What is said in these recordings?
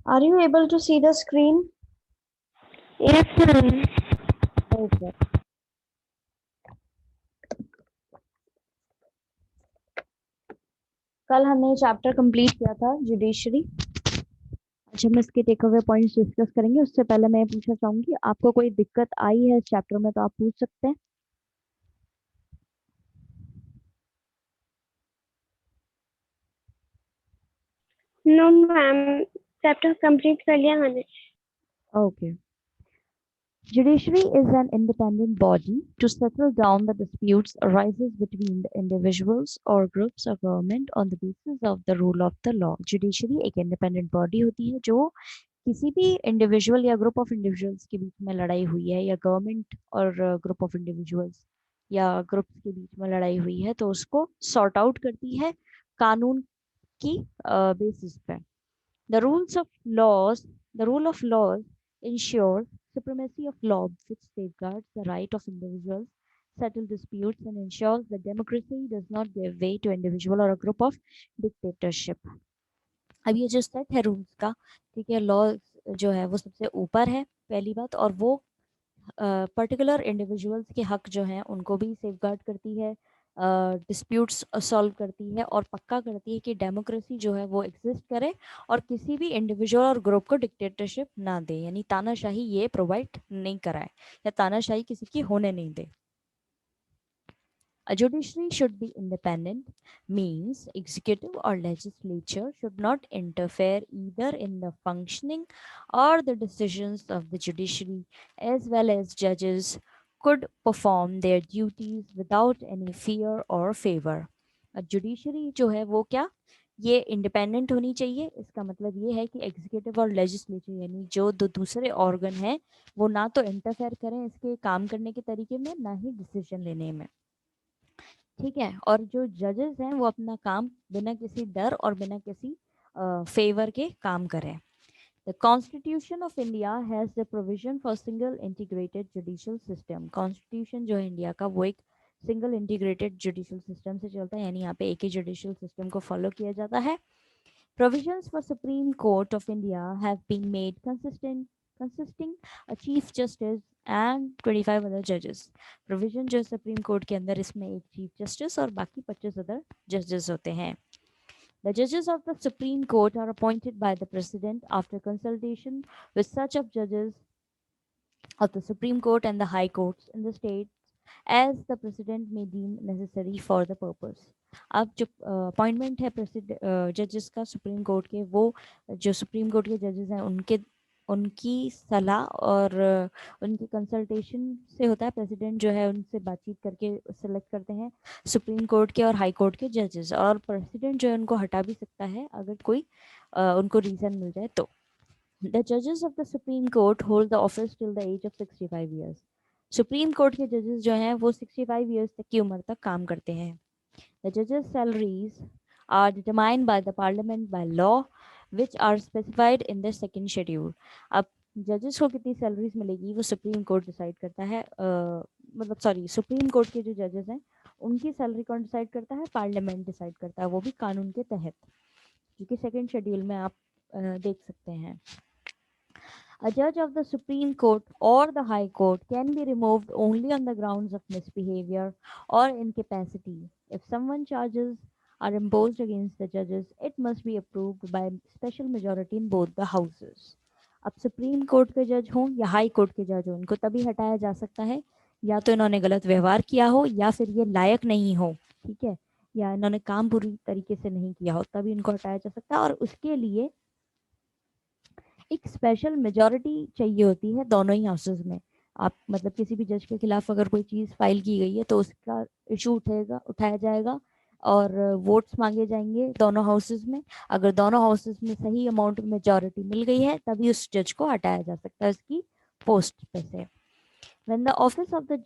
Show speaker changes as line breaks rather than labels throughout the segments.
Are you able to see the screen?
Yes, ma'am.
Okay. कल हमने chapter complete किया था जुडिशरी। आज हम इसके टेक अवे पॉइंट्स डिस्कस करेंगे। उससे पहले मैं ये पूछना चाहूंगी, आपको कोई दिक्कत आई है इस चैप्टर में तो आप पूछ सकते हैं।
नो मैम, चैप्टर कंप्लीट कर लिया मैंने।
Okay. Judiciary is an independent body to settle down the disputes arises between the individuals or groups of government on the basis of the rule of the law. Judiciary एक independent body होती है जो किसी भी individual या group of individuals के बीच में लड़ाई हुई है, या गवर्नमेंट और ग्रुप ऑफ इंडिविजुअल्स या ग्रुप्स के बीच में लड़ाई हुई है, तो उसको सॉर्ट आउट करती है कानून की बेसिस पे। The rules of laws, the rule of laws ensures supremacy of law, which safeguards the right of individuals, settle disputes, and ensures that democracy does not give way to individual or a group of dictatorship. अब ये जो set है rules का, ठीक है, law जो है वो सबसे ऊपर है पहली बात, और वो पर्टिकुलर इंडिविजुअल्स के हक जो हैं उनको भी सेफगार्ड करती है, डिस्प्यूट्स सॉल्व करती है, और पक्का करती है कि डेमोक्रेसी जो है वो एग्जिस्ट करे और किसी भी इंडिविजुअल और ग्रुप को डिक्टेटरशिप ना दे, यानी तानाशाही ये प्रोवाइड नहीं कराए या तानाशाही किसी की होने नहीं दे। A judiciary should be independent, means executive or legislature should not interfere either in the functioning or the decisions of the judiciary, as well as judges could perform their duties without any fear or favor. A judiciary जो है वो क्या, ये independent होनी चाहिए। इसका मतलब ये है कि एग्जीक्यूटिव और लेजिस्लेचर यानी जो दो दूसरे ऑर्गन हैं वो ना तो इंटरफेयर करें इसके काम करने के तरीके में, ना ही डिसीजन लेने में, ठीक है। और जो जजेस हैं वो अपना काम बिना किसी डर और बिना किसी फेवर के काम करें। The constitution of India has the provision for single integrated judicial system. Constitution जो है इंडिया का वो एक सिंगल इंटीग्रेटेड जुडिशियल सिस्टम से चलता है, यानी यहाँ पे एक ही जुडिशियल सिस्टम को फॉलो किया जाता है। Provisions for Supreme Court of India have been made consisting a Chief Justice and 25 other judges. Provision जो Supreme Court के अंदर इसमें एक Chief Justice और बाकी 25 other judges होते हैं. The judges of the Supreme Court are appointed by the President after consultation with such of judges of the Supreme Court and the High Courts in the states as the President may deem necessary for the purpose. अब जो appointment है जजेस का supreme court के, वो जो supreme court के जजेस हैं उनकी सलाह और उनकी कंसल्टेशन से होता है। प्रेसिडेंट जो है उनसे बातचीत करके सेलेक्ट करते हैं सुप्रीम कोर्ट के और हाई कोर्ट के जजेस, और प्रेसिडेंट जो है उनको हटा भी सकता है अगर कोई उनको रीज़न मिल जाए तो। The judges of the Supreme Court hold the office till the age of 65 years. Supreme court के जजेस जो हैं वो 65 years तक की उम्र तक काम करते हैं। The judges' salaries are determined by the parliament by law, which are specified in the second schedule. अब जजेस को कितनी सैलरीज मिलेगी वो सुप्रीम कोर्ट डिसाइड करता है, मतलब सॉरी, सुप्रीम कोर्ट के जो जजेस हैं उनकी सैलरी कौन डिसाइड करता है, पार्लियामेंट डिसाइड करता है, वो भी कानून के तहत, जो कि सेकेंड शेड्यूल में आप देख सकते हैं। A judge of the Supreme Court or the High Court can be removed only on the grounds of misbehavior or incapacity. If someone charges are imposed against the judges, it must be approved by special majority in both the houses. अब supreme court के जज हों या high court के जज हों, इनको तभी हटाया जा सकता है या तो इन्होंने गलत व्यवहार किया हो या फिर ये लायक नहीं हो, ठीक है, या इन्होंने काम पूरी तरीके से नहीं किया हो, तभी इनको हटाया जा सकता है। और उसके लिए एक स्पेशल मेजॉरिटी चाहिए होती है दोनों ही हाउसेज में। आप मतलब किसी भी जज के खिलाफ अगर कोई चीज़ फाइल की गई है तो उसका इशू उठाया जाएगा और वोट्स मांगे जाएंगे दोनों हाउसेज में। अगर दोनों हाउसेज में सही अमाउंट में मेजॉरिटी मिल गई है तभी उस जज को हटाया जा सकता है उसकी पोस्ट पे से। When the office of the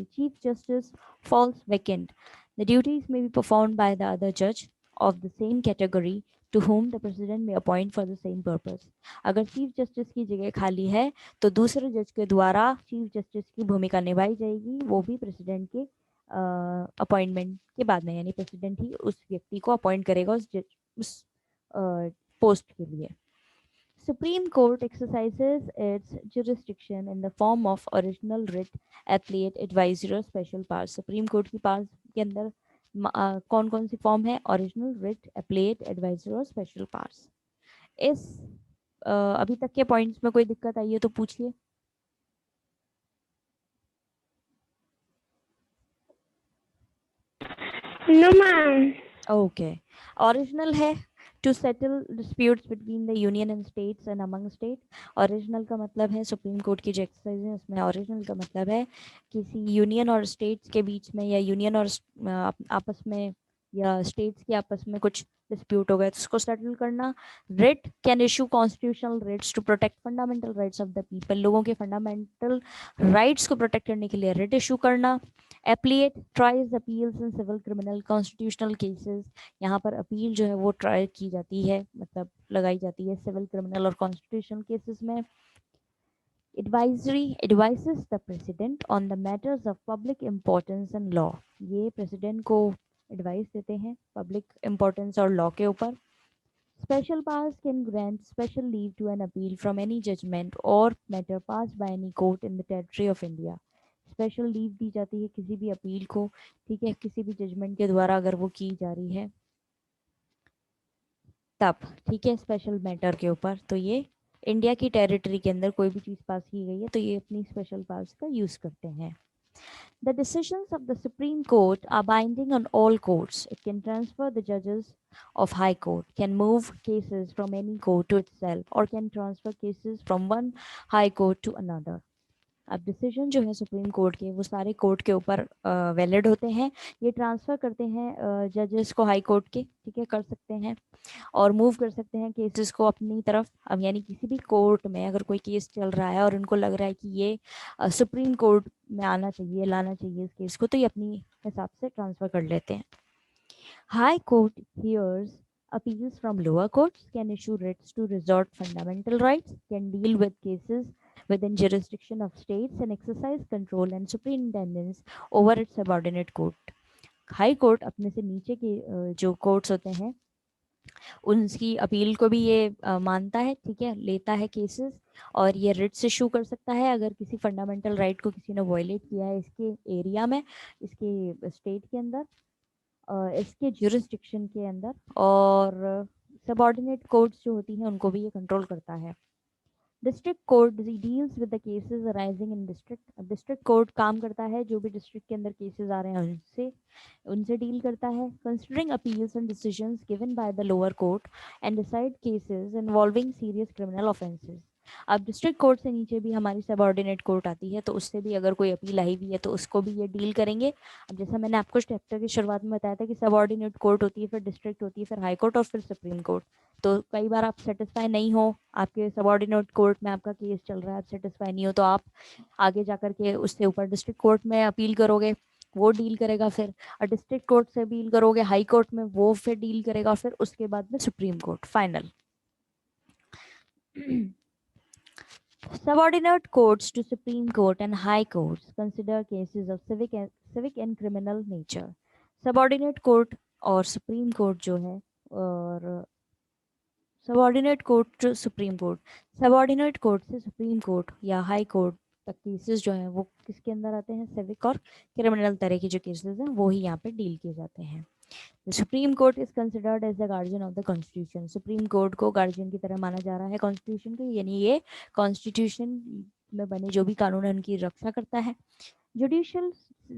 Chief Justice falls vacant, the duties may be performed by the other judge of the same category to whom the president may appoint for the same purpose. अगर chief justice की जगह खाली है तो दूसरे जज के द्वारा चीफ जस्टिस की भूमिका निभाई जाएगी, वो भी प्रेसिडेंट के अपॉइंटमेंट के बाद में, यानी प्रेसिडेंट ही उस व्यक्ति को अपॉइंट करेगा उस पोस्ट के लिए। Supreme Court exercises its jurisdiction in the form of original writ, appellate, advisory और special powers. Supreme Court की powers के अंदर कौन कौन सी फॉर्म है? ओरिजिनल, रिट, एप्लेट, एडवाइजर और स्पेशल पावर्स. इस अभी तक के पॉइंट्स में कोई दिक्कत आई है तो पूछिए.
No, ma'am.
ओके. ओरिजिनल है to settle disputes between the union and states and among state. Original का मतलब है सुप्रीम कोर्ट की जो एक्सरसाइज है उसमें ओरिजिनल का मतलब है किसी यूनियन और स्टेट्स के बीच में या यूनियन और आपस में या स्टेट्स के आपस में कुछ डिस्प्यूट हो गया तो उसको सेटल करना. Writ can issue constitutional rights to protect fundamental rights of the people. लोगों के फंडामेंटल राइट्स को प्रोटेक्ट करने के लिए रिट इशू करना. Appellate tries appeals in civil criminal constitutional cases. यहाँ पर अपील जो है वो ट्राई की जाती है, मतलब लगाई जाती है सिविल क्रिमिनल और कॉन्स्टिट्यूशनल केसेस में. Advisory advices the president on the matters of public importance and law. ये प्रेसिडेंट को एडवाइस देते हैं पब्लिक इम्पोर्टेंस और लॉ के ऊपर. Special powers can grant special leave to an appeal from any judgment or matter passed by any court in the territory of India. Special leave दी जाती है किसी भी अपील को, ठीक है, किसी भी जजमेंट के द्वारा अगर वो की जा रही है तब, ठीक है, स्पेशल मैटर के ऊपर. तो ये इंडिया की टेरिटरी के अंदर कोई भी चीज़ पास की गई है तो ये अपनी स्पेशल पावर्स का यूज़ करते हैं. The decisions of the Supreme Court are binding on all courts. It can transfer the judges of High Court, can move cases from any court to itself, or can transfer cases from one High Court to another. अब decision जो है supreme court के वो सारे court के ऊपर valid होते हैं. ये ट्रांसफ़र करते हैं जजेस को हाई कोर्ट के, ठीक है, कर सकते हैं और मूव कर सकते हैं केसेस को अपनी तरफ. अब यानी किसी भी कोर्ट में अगर कोई केस चल रहा है और उनको लग रहा है कि ये सुप्रीम कोर्ट में आना चाहिए, लाना चाहिए इस केस को, तो ये अपनी हिसाब से ट्रांसफ़र कर लेते हैं. High court hears appeals from lower courts, can issue writs to resort fundamental rights, can deal with cases within jurisdiction of states and exercise control and superintendence over its subordinate court. High court अपने से नीचे के जो courts होते हैं उनकी appeal को भी ये मानता है, ठीक है, लेता है केसेस और ये रिट्स इशू कर सकता है अगर किसी फंडामेंटल राइट को किसी ने वायलेट किया है इसके एरिया में, इसके स्टेट के अंदर, इसके जुरिस्डिक्शन के अंदर. और सबऑर्डिनेट कोर्ट्स जो होती हैं उनको भी ये कंट्रोल करता है. District court deals with the cases arising in district. District court काम करता है जो भी डिस्ट्रिक्ट के अंदर केसेस आ रहे हैं उनसे डील करता है. Considering appeals and decisions given by the lower court and decide cases involving serious criminal offences. अब डिस्ट्रिक्ट कोर्ट से नीचे भी हमारी सबऑर्डिनेट कोर्ट आती है तो उससे भी अगर कोई अपील आई हुई है तो उसको भी ये डील करेंगे. अब जैसा मैंने आपको चैप्टर की शुरुआत में बताया था कि सबऑर्डिनेट कोर्ट होती है, फिर डिस्ट्रिक्ट होती है, फिर हाई कोर्ट और फिर सुप्रीम कोर्ट. तो कई बार आप सेटिस्फाई नहीं हो, आपके सबऑर्डिनेट कोर्ट में आपका केस चल रहा है, आप सेटिस्फाई नहीं हो तो आप आगे जाकर के उससे ऊपर डिस्ट्रिक्ट कोर्ट में अपील करोगे, वो डील करेगा. फिर डिस्ट्रिक्ट कोर्ट से अपील करोगे हाई कोर्ट में, वो फिर डील करेगा. फिर उसके बाद में supreme court final. Subordinate courts to Supreme Court and High Courts consider cases of civic and criminal nature. Subordinate court और Supreme Court जो है, और subordinate court to Supreme Court, subordinate court से सुप्रीम कोर्ट या high court तक cases जो हैं वो किसके अंदर आते हैं? सिविक और क्रिमिनल तरह के जो केसेस हैं वो ही यहाँ पे डील किए जाते हैं. The Supreme Court is considered as the guardian of the Constitution. Supreme court को गार्जियन की तरह माना जा रहा है कॉन्स्टिट्यूशन के, यानी ये कॉन्स्टिट्यूशन में बने जो भी कानून है उनकी रक्षा करता है. Judicial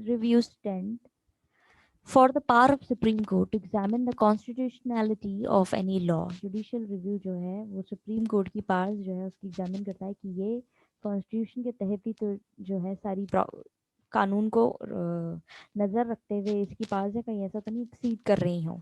review stand for the power of Supreme Court to examine the constitutionality of any law. Judicial review जो है वो सुप्रीम कोर्ट की पावर्स जो है उसकी एग्जामिन करता है कि ये कॉन्स्टिट्यूशन के तहत ही तो जो है सारी कानून को नज़र रखते हुए इसकी पावर्स है, कहीं ऐसा तो नहीं एक्सीड कर रही हो.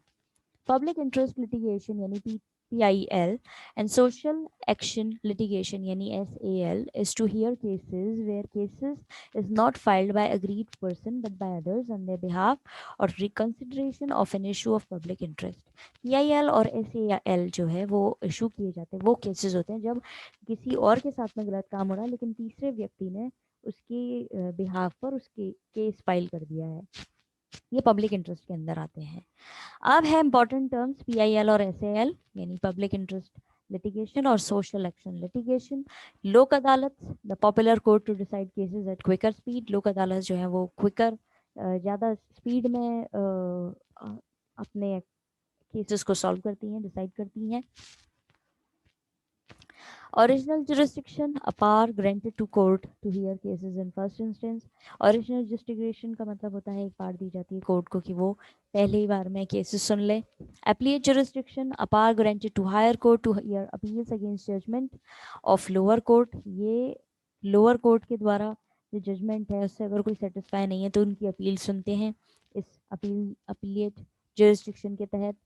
पब्लिक इंटरेस्ट लिटिगेशन यानी PIL and social action litigation यानी SAL is to hear cases where cases is not filed by agreed person but by others on their behalf or reconsideration of an issue of public interest. PIL और SAL जो है वो issue किए जाते हैं, वो cases होते हैं जब किसी और के साथ में गलत काम हो रहा है लेकिन तीसरे व्यक्ति ने उसके बिहाफ पर उसके केस फाइल कर दिया है. ये पब्लिक इंटरेस्ट के अंदर आते हैं. अब है इंपॉर्टेंट टर्म्स PIL और SAL यानी public interest litigation or social action. Litigation, लोक अदालत, the popular court to decide cases at quicker speed. लोक अदालत जो है वो quicker, ज़्यादा स्पीड में अपने केसेस को सॉल्व करती हैं, डिसाइड करती हैं. Original jurisdiction, a power granted to court to hear cases in first instance. Original jurisdiction का मतलब होता है एक पावर दी जाती है कोर्ट को कि वो पहली बार में केसेस सुन ले. Appellate jurisdiction, a power granted to higher court to hear appeals against judgment of lower court. ये लोअर कोर्ट के द्वारा जो जजमेंट है उससे अगर कोई सेटिस्फाई नहीं है तो उनकी अपील सुनते हैं इस अपीलेट jurisdiction के तहत.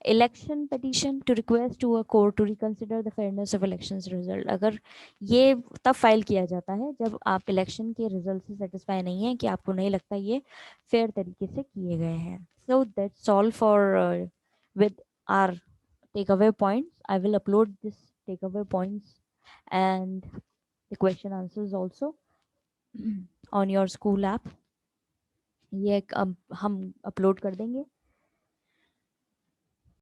Election petition to request to a court to reconsider the fairness of elections result. अगर ये तब फाइल किया जाता है जब आप इलेक्शन के रिजल्ट से सेटिस्फाई नहीं है, कि आपको नहीं लगता ये फेयर तरीके से किए गए हैं. So that's all for with our take away points. I will upload this take away points and the question answers also on your school app. ये हम अपलोड कर देंगे